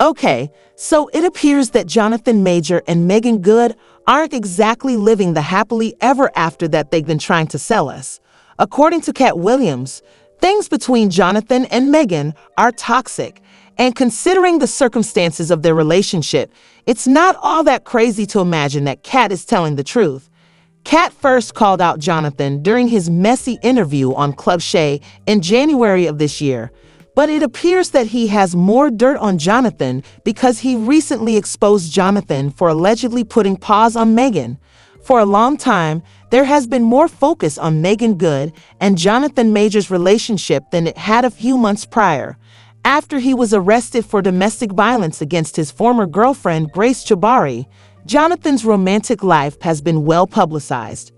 Okay, so it appears that Jonathan Major and Meagan Good aren't exactly living the happily ever after that they've been trying to sell us. According to Cat Williams, things between Jonathan and Meagan are toxic, and considering the circumstances of their relationship, it's not all that crazy to imagine that Cat is telling the truth. Cat first called out Jonathan during his messy interview on Club Shay in January of this year, but it appears that he has more dirt on Jonathan because he recently exposed Jonathan for allegedly putting paws on Meagan. For a long time, there has been more focus on Meagan Good and Jonathan Major's relationship than it had a few months prior, after he was arrested for domestic violence against his former girlfriend Grace Jabari. Jonathan's romantic life has been well publicized.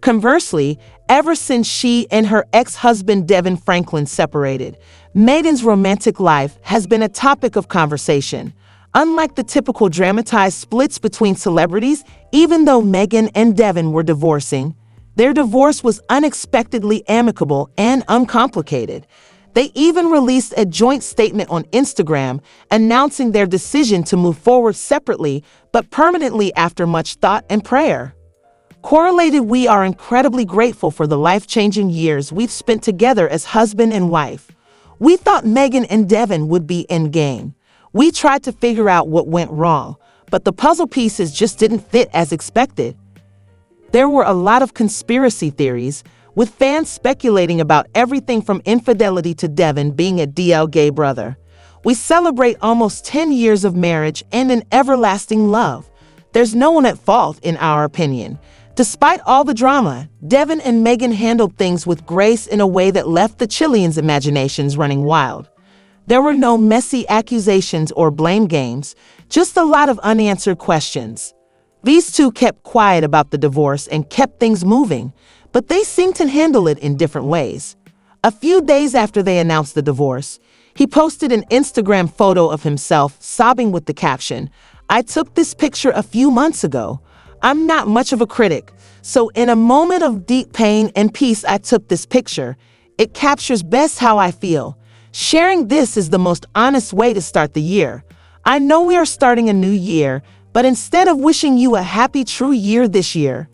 Conversely, ever since she and her ex-husband Devin Franklin separated, Meagan's romantic life has been a topic of conversation. Unlike the typical dramatized splits between celebrities, even though Meagan and Devin were divorcing, their divorce was unexpectedly amicable and uncomplicated. They even released a joint statement on Instagram announcing their decision to move forward separately but permanently after much thought and prayer. Correlated, we are incredibly grateful for the life-changing years we've spent together as husband and wife. We thought Meagan and Devin would be endgame. We tried to figure out what went wrong, but the puzzle pieces just didn't fit as expected. There were a lot of conspiracy theories, with fans speculating about everything from infidelity to Devin being a DL gay brother. We celebrate almost 10 years of marriage and an everlasting love. There's no one at fault, in our opinion. Despite all the drama, Devin and Meagan handled things with grace in a way that left the Chileans' imaginations running wild. There were no messy accusations or blame games, just a lot of unanswered questions. These two kept quiet about the divorce and kept things moving, but they seemed to handle it in different ways. A few days after they announced the divorce, he posted an Instagram photo of himself sobbing with the caption, "I took this picture a few months ago. I'm not much of a critic, so in a moment of deep pain and peace I took this picture. It captures best how I feel. Sharing this is the most honest way to start the year. I know we are starting a new year, but instead of wishing you a happy true year this year,"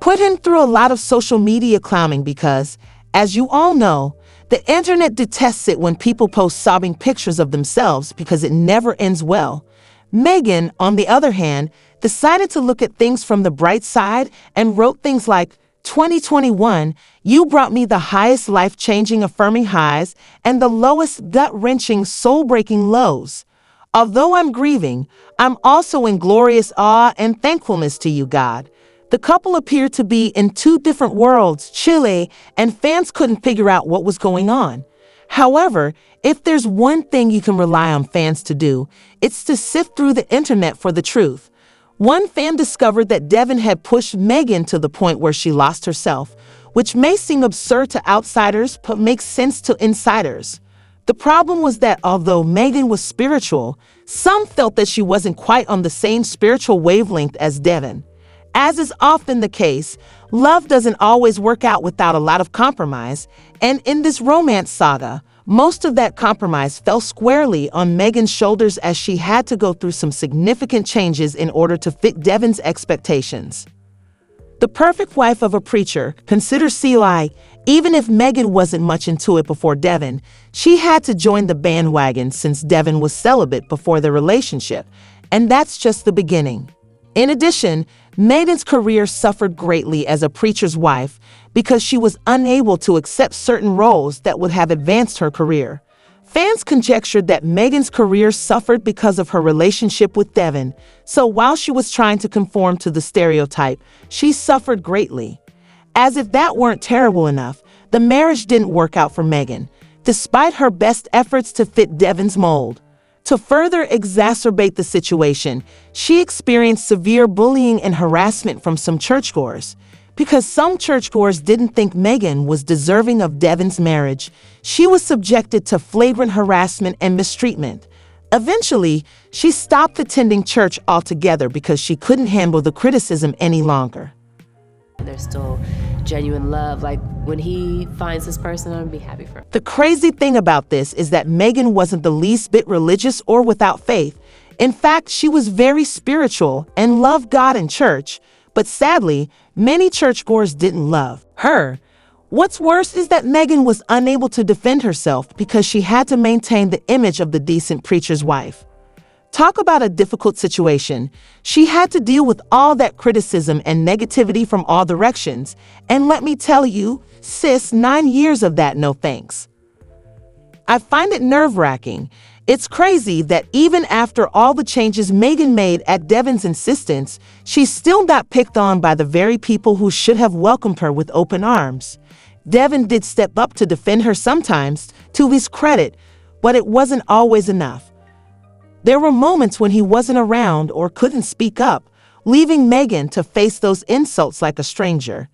put him through a lot of social media clowning because, as you all know, the internet detests it when people post sobbing pictures of themselves because it never ends well. Meagan, on the other hand, decided to look at things from the bright side and wrote things like, "2021, you brought me the highest life-changing affirming highs and the lowest gut-wrenching soul-breaking lows. Although I'm grieving, I'm also in glorious awe and thankfulness to you, God." The couple appeared to be in two different worlds, Chile, and fans couldn't figure out what was going on. However, if there's one thing you can rely on fans to do, it's to sift through the internet for the truth. One fan discovered that Devin had pushed Meagan to the point where she lost herself, which may seem absurd to outsiders but makes sense to insiders. The problem was that although Meagan was spiritual, some felt that she wasn't quite on the same spiritual wavelength as Devin. As is often the case, love doesn't always work out without a lot of compromise, and in this romance saga, most of that compromise fell squarely on Meagan's shoulders as she had to go through some significant changes in order to fit Devin's expectations. The perfect wife of a preacher, consider CLI, even if Meagan wasn't much into it before Devin, she had to join the bandwagon since Devin was celibate before their relationship, and that's just the beginning. In addition, Meagan's career suffered greatly as a preacher's wife because she was unable to accept certain roles that would have advanced her career. Fans conjectured that Meagan's career suffered because of her relationship with Devin, so while she was trying to conform to the stereotype, she suffered greatly. As if that weren't terrible enough, the marriage didn't work out for Meagan, despite her best efforts to fit Devin's mold. To further exacerbate the situation, she experienced severe bullying and harassment from some churchgoers. Because some churchgoers didn't think Meagan was deserving of Devin's marriage, she was subjected to flagrant harassment and mistreatment. Eventually, she stopped attending church altogether because she couldn't handle the criticism any longer. There's still genuine love. Like, when he finds this person, I'm gonna be happy for him. The crazy thing about this is that Meagan wasn't the least bit religious or without faith. In fact, she was very spiritual and loved God and church. But sadly, many churchgoers didn't love her. What's worse is that Meagan was unable to defend herself because she had to maintain the image of the decent preacher's wife. Talk about a difficult situation. She had to deal with all that criticism and negativity from all directions. And let me tell you, sis, 9 years of that, no thanks. I find it nerve-wracking. It's crazy that even after all the changes Meagan made at Devon's insistence, she still got picked on by the very people who should have welcomed her with open arms. Devon did step up to defend her sometimes, to his credit, but it wasn't always enough. There were moments when he wasn't around or couldn't speak up, leaving Meagan to face those insults like a stranger.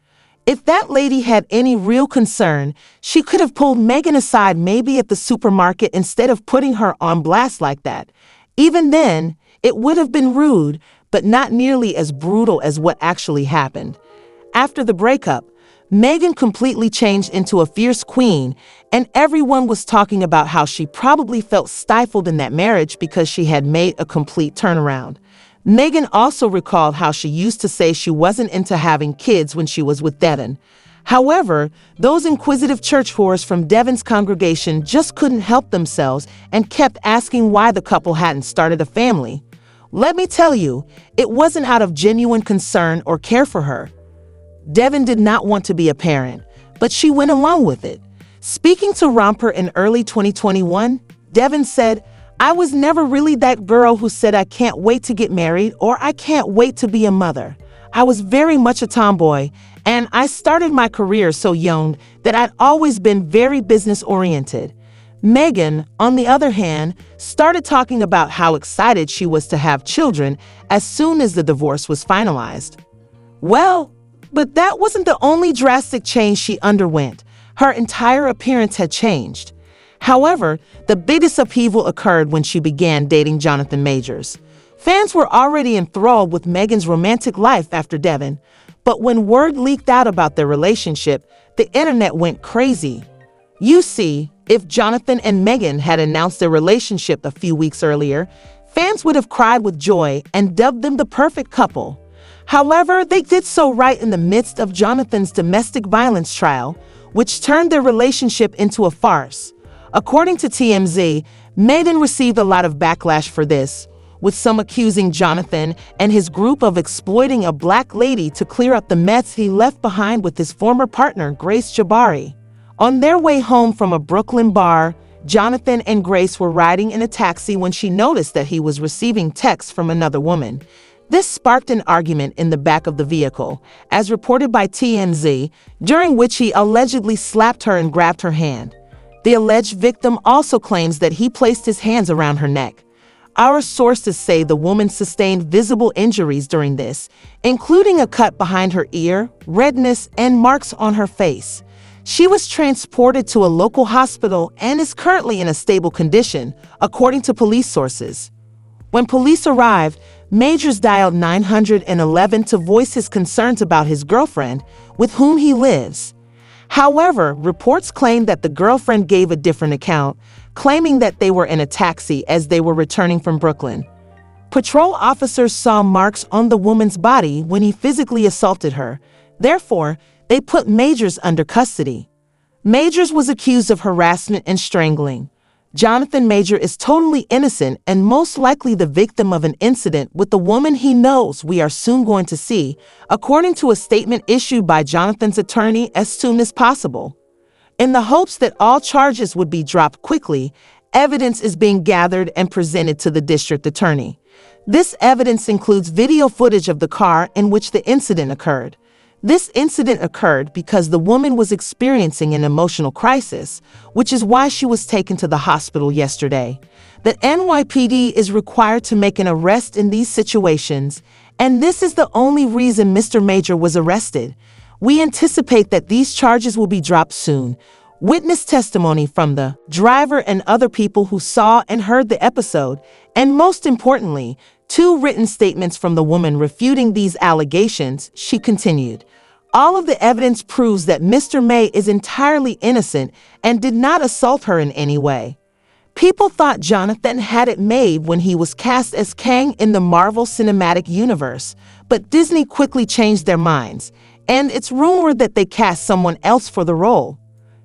If that lady had any real concern, she could have pulled Meagan aside maybe at the supermarket instead of putting her on blast like that. Even then, it would have been rude, but not nearly as brutal as what actually happened. After the breakup, Meagan completely changed into a fierce queen, and everyone was talking about how she probably felt stifled in that marriage because she had made a complete turnaround. Meagan also recalled how she used to say she wasn't into having kids when she was with Devon. However, those inquisitive church whores from Devon's congregation just couldn't help themselves and kept asking why the couple hadn't started a family. Let me tell you, it wasn't out of genuine concern or care for her. Devon did not want to be a parent, but she went along with it. Speaking to Romper in early 2021, Devon said, "I was never really that girl who said I can't wait to get married or I can't wait to be a mother. I was very much a tomboy, and I started my career so young that I'd always been very business-oriented." Meagan, on the other hand, started talking about how excited she was to have children as soon as the divorce was finalized. Well, but that wasn't the only drastic change she underwent. Her entire appearance had changed. However, the biggest upheaval occurred when she began dating Jonathan Majors. Fans were already enthralled with Meagan's romantic life after Devon, but when word leaked out about their relationship, the internet went crazy. You see, if Jonathan and Meagan had announced their relationship a few weeks earlier, fans would have cried with joy and dubbed them the perfect couple. However, they did so right in the midst of Jonathan's domestic violence trial, which turned their relationship into a farce. According to TMZ, Meagan received a lot of backlash for this, with some accusing Jonathan and his group of exploiting a black lady to clear up the mess he left behind with his former partner, Grace Jabari. On their way home from a Brooklyn bar, Jonathan and Grace were riding in a taxi when she noticed that he was receiving texts from another woman. This sparked an argument in the back of the vehicle, as reported by TMZ, during which he allegedly slapped her and grabbed her hand. The alleged victim also claims that he placed his hands around her neck. Our sources say the woman sustained visible injuries during this, including a cut behind her ear, redness, and marks on her face. She was transported to a local hospital and is currently in a stable condition, according to police sources. When police arrived, Majors dialed 911 to voice his concerns about his girlfriend, with whom he lives. However, reports claim that the girlfriend gave a different account, claiming that they were in a taxi as they were returning from Brooklyn. Patrol officers saw marks on the woman's body when he physically assaulted her. Therefore, they put Majors under custody. Majors was accused of harassment and strangling. Jonathan Major is totally innocent and most likely the victim of an incident with the woman he knows we are soon going to see, according to a statement issued by Jonathan's attorney as soon as possible. In the hopes that all charges would be dropped quickly, evidence is being gathered and presented to the district attorney. This evidence includes video footage of the car in which the incident occurred. This incident occurred because the woman was experiencing an emotional crisis, which is why she was taken to the hospital yesterday. The NYPD is required to make an arrest in these situations, and this is the only reason Mr. Major was arrested. We anticipate that these charges will be dropped soon. Witness testimony from the driver and other people who saw and heard the episode, and most importantly, 2 written statements from the woman refuting these allegations, she continued. All of the evidence proves that Mr. May is entirely innocent and did not assault her in any way. People thought Jonathan had it made when he was cast as Kang in the Marvel Cinematic Universe, but Disney quickly changed their minds, and it's rumored that they cast someone else for the role.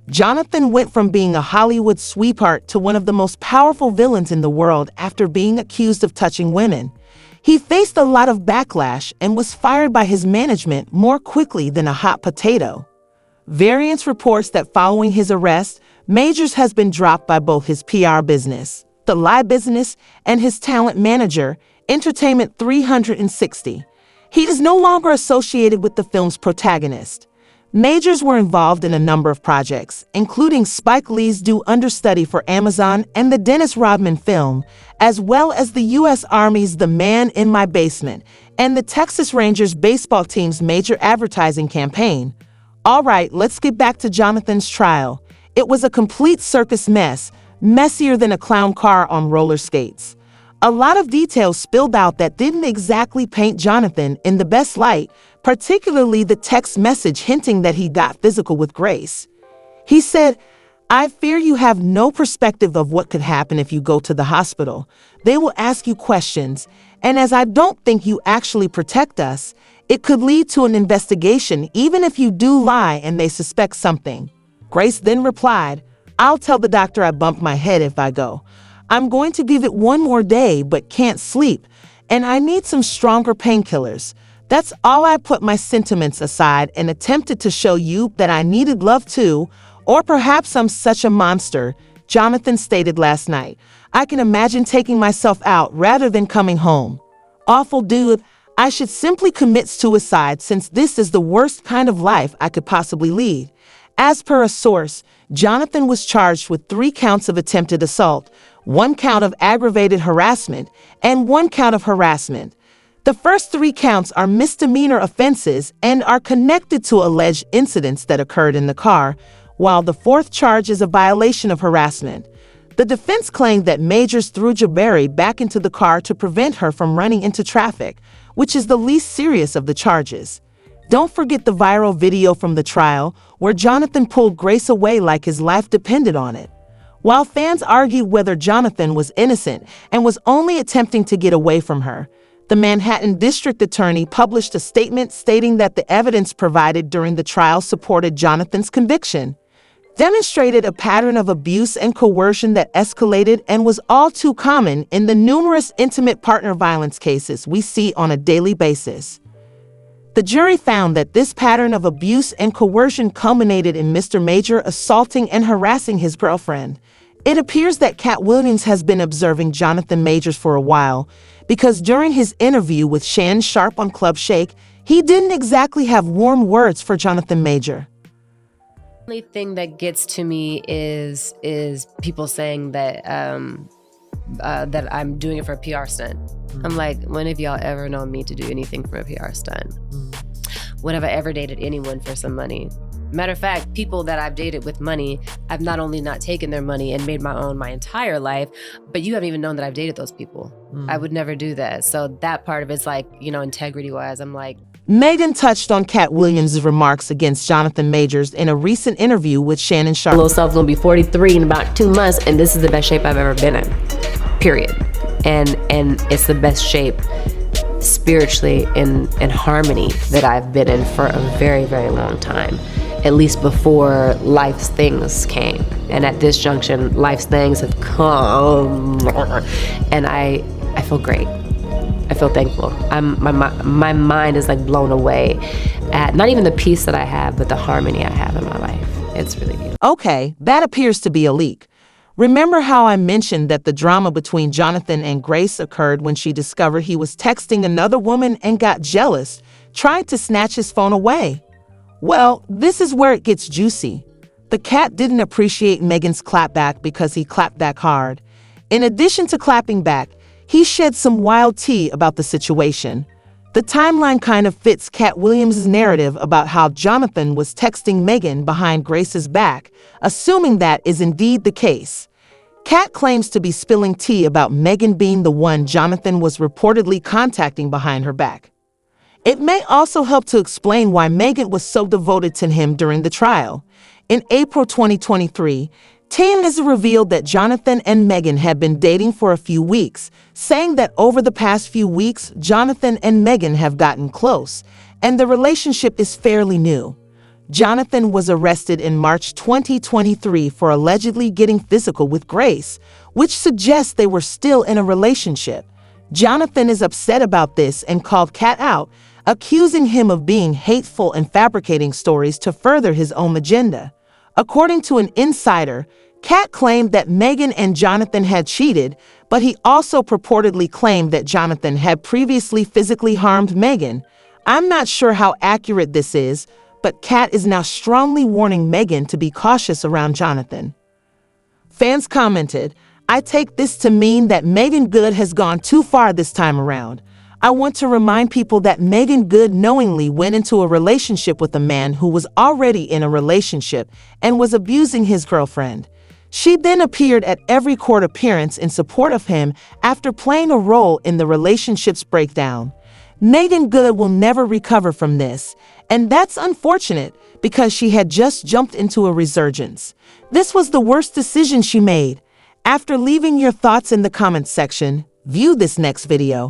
Jonathan went from being a Hollywood sweetheart to one of the most powerful villains in the world after being accused of touching women. He faced a lot of backlash and was fired by his management more quickly than a hot potato. Variance reports that following his arrest, Majors has been dropped by both his PR business, the live business, and his talent manager, Entertainment 360. He is no longer associated with the film's protagonist. Majors were involved in a number of projects, including Spike Lee's Do Understudy for Amazon and the Dennis Rodman film, as well as the U.S. Army's The Man in My Basement and the Texas Rangers baseball team's major advertising campaign. All right, let's get back to Jonathan's trial. It was a complete circus mess, messier than a clown car on roller skates. A lot of details spilled out that didn't exactly paint Jonathan in the best light, particularly the text message hinting that he got physical with Grace. He said, "I fear you have no perspective of what could happen if you go to the hospital. They will ask you questions, and as I don't think you actually protect us, it could lead to an investigation even if you do lie and they suspect something." Grace then replied, "I'll tell the doctor I bumped my head if I go. I'm going to give it one more day but can't sleep, and I need some stronger painkillers. That's all. I put my sentiments aside and attempted to show you that I needed love too, or perhaps I'm such a monster," Jonathan stated last night. "I can imagine taking myself out rather than coming home. Awful dude. I should simply commit suicide since this is the worst kind of life I could possibly lead." As per a source, Jonathan was charged with 3 counts of attempted assault, 1 count of aggravated harassment, and 1 count of harassment. The first 3 counts are misdemeanor offenses and are connected to alleged incidents that occurred in the car, while the 4th charge is a violation of harassment. The defense claimed that Majors threw Jabari back into the car to prevent her from running into traffic, which is the least serious of the charges. Don't forget the viral video from the trial where Jonathan pulled Grace away like his life depended on it. While fans argued whether Jonathan was innocent and was only attempting to get away from her, the Manhattan District Attorney published a statement stating that the evidence provided during the trial supported Jonathan's conviction, demonstrated a pattern of abuse and coercion that escalated and was all too common in the numerous intimate partner violence cases we see on a daily basis. The jury found that this pattern of abuse and coercion culminated in Mr. Major assaulting and harassing his girlfriend. It appears that Cat Williams has been observing Jonathan Majors for a while, because during his interview with Shannon Sharpe on Club Shake, he didn't exactly have warm words for Jonathan Major. The only thing that gets to me is people saying that that I'm doing it for a PR stunt. I'm like, when have y'all ever known me to do anything for a PR stunt? When have I ever dated anyone for some money? Matter of fact, people that I've dated with money, I've not only not taken their money and made my own my entire life, but you haven't even known that I've dated those people. I would never do that. So that part of it's like, integrity-wise, I'm like. Meagan touched on Cat Williams' remarks against Jonathan Majors in a recent interview with Shannon Sharpe. Little self's gonna be 43 in about 2 months, and this is the best shape I've ever been in, period. And it's the best shape spiritually in harmony that I've been in for a very, very long time, at least before life's things came. And at this junction, life's things have come, and I feel great. I feel thankful. My mind is like blown away at not even the peace that I have, but the harmony I have in my life. It's really beautiful. Okay, that appears to be a leak. Remember how I mentioned that the drama between Jonathan and Grace occurred when she discovered he was texting another woman and got jealous, trying to snatch his phone away? Well, this is where it gets juicy. The cat didn't appreciate Megan's clapback because he clapped back hard. In addition to clapping back, he shed some wild tea about the situation. The timeline kind of fits Cat Williams' narrative about how Jonathan was texting Meagan behind Grace's back, assuming that is indeed the case. Cat claims to be spilling tea about Meagan being the one Jonathan was reportedly contacting behind her back. It may also help to explain why Meagan was so devoted to him during the trial. In April 2023, TMZ revealed that Jonathan and Meagan had been dating for a few weeks, saying that over the past few weeks, Jonathan and Meagan have gotten close, and the relationship is fairly new. Jonathan was arrested in March 2023 for allegedly getting physical with Grace, which suggests they were still in a relationship. Jonathan is upset about this and called Kat out, accusing him of being hateful and fabricating stories to further his own agenda. According to an insider, Kat claimed that Meagan and Jonathan had cheated, but he also purportedly claimed that Jonathan had previously physically harmed Meagan. I'm not sure how accurate this is, but Kat is now strongly warning Meagan to be cautious around Jonathan. Fans commented, "I take this to mean that Meagan Good has gone too far this time around. I want to remind people that Meagan Good knowingly went into a relationship with a man who was already in a relationship and was abusing his girlfriend. She then appeared at every court appearance in support of him after playing a role in the relationship's breakdown. Meagan Good will never recover from this, and that's unfortunate because she had just jumped into a resurgence. This was the worst decision she made." After leaving your thoughts in the comments section, view this next video.